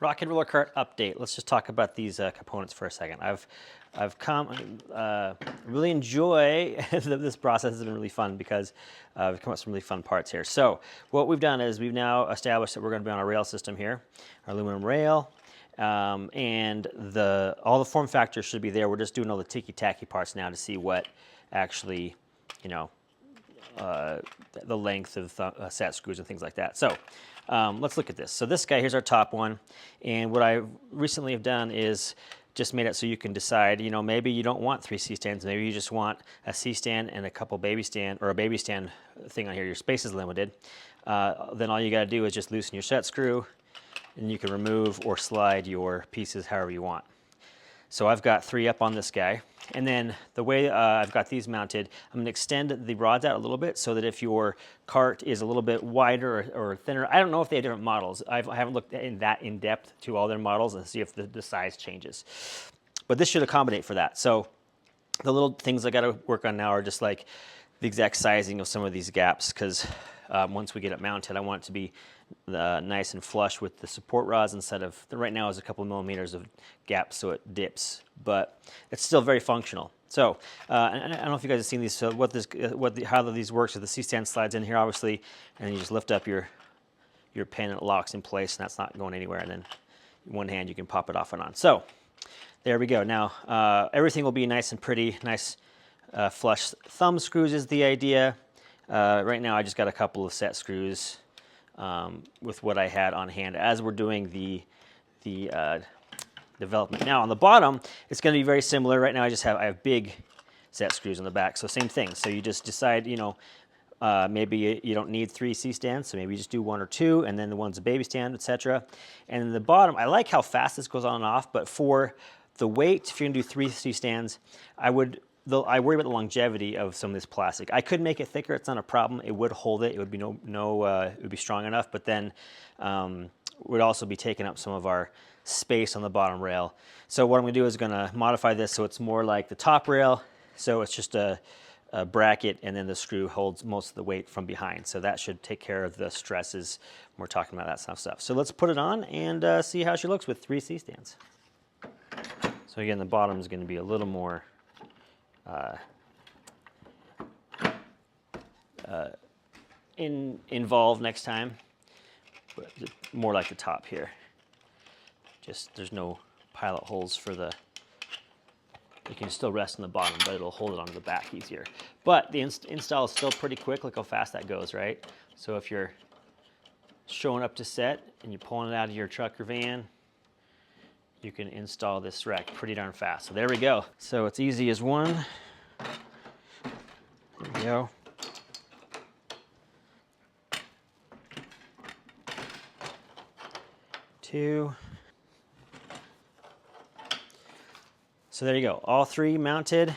Rocket Roller Cart update. Let's just talk about these components for a second. I've really enjoy this process. Has been really fun because we've come up with some really fun parts here. So what we've done is we've now established that we're going to be on a rail system here, our aluminum rail, and all the form factors should be there. We're just doing all the ticky-tacky parts now to see what actually, you know, the length of set screws and things like that. So let's look at this. So this guy, here's our top one. And what I recently have done is just made it so you can decide, you know, maybe you don't want 3 C-stands. Maybe you just want a C-stand and a couple baby stand, or a baby stand thing on here. Your space is limited. Then all you got to do is just loosen your set screw, and you can remove or slide your pieces however you want. So I've got 3 up on this guy. And then the way I've got these mounted, I'm going to extend the rods out a little bit so that if your cart is a little bit wider or thinner, I don't know if they have different models. I haven't looked in depth to all their models and see if the size changes. But this should accommodate for that. So the little things I got to work on now are just like the exact sizing of some of these gaps, because once we get it mounted, I want it to be nice and flush with the support rods instead of, right now is a couple millimeters of gap so it dips, but it's still very functional. So I don't know if you guys have seen these. So how these works is the C-stand slides in here obviously, and then you just lift up your pin and it locks in place, and that's not going anywhere. And then in one hand you can pop it off and on. So there we go. Now everything will be nice and pretty, nice flush thumb screws is the idea. Right now I just got a couple of set screws with what I had on hand as we're doing the development. Now on the bottom, it's going to be very similar. Right now I have big set screws on the back, so same thing. So you just decide, you know, maybe you don't need 3 C-stands, so maybe you just do 1 or 2, and then the one's a baby stand, etc. And in the bottom, I like how fast this goes on and off, but for the weight, if you're going to do 3 C-stands, I worry about the longevity of some of this plastic. I could make it thicker; it's not a problem. It would hold it. It would be it would be strong enough. But then would also be taking up some of our space on the bottom rail. So what I'm going to do is going to modify this so it's more like the top rail. So it's just a bracket, and then the screw holds most of the weight from behind. So that should take care of the stresses when we're talking about that stuff. So let's put it on and see how she looks with 3 C-stands. So again, the bottom is going to be a little more involved next time, but more like the top here. Just there's no pilot holes for the. You can still rest on the bottom, but it'll hold it onto the back easier. But the install is still pretty quick. Look how fast that goes, right? So if you're showing up to set and you're pulling it out of your truck or van, you can install this rack pretty darn fast. So there we go. So it's easy as 1. There we go. 2. So there you go. All 3 mounted,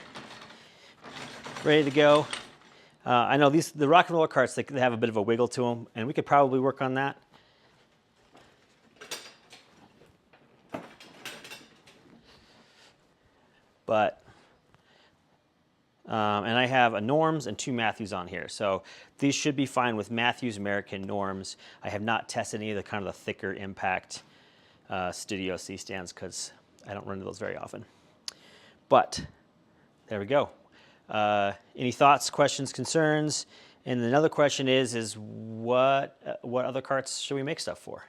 ready to go. I know the Rocket Roller Carts, they have a bit of a wiggle to them, and we could probably work on that. But, and I have a Norms and 2 Matthews on here. So these should be fine with Matthews, American, Norms. I have not tested any of the kind of the thicker impact Studio C-stands because I don't run into those very often. But there we go. Any thoughts, questions, concerns? And another question is what other carts should we make stuff for?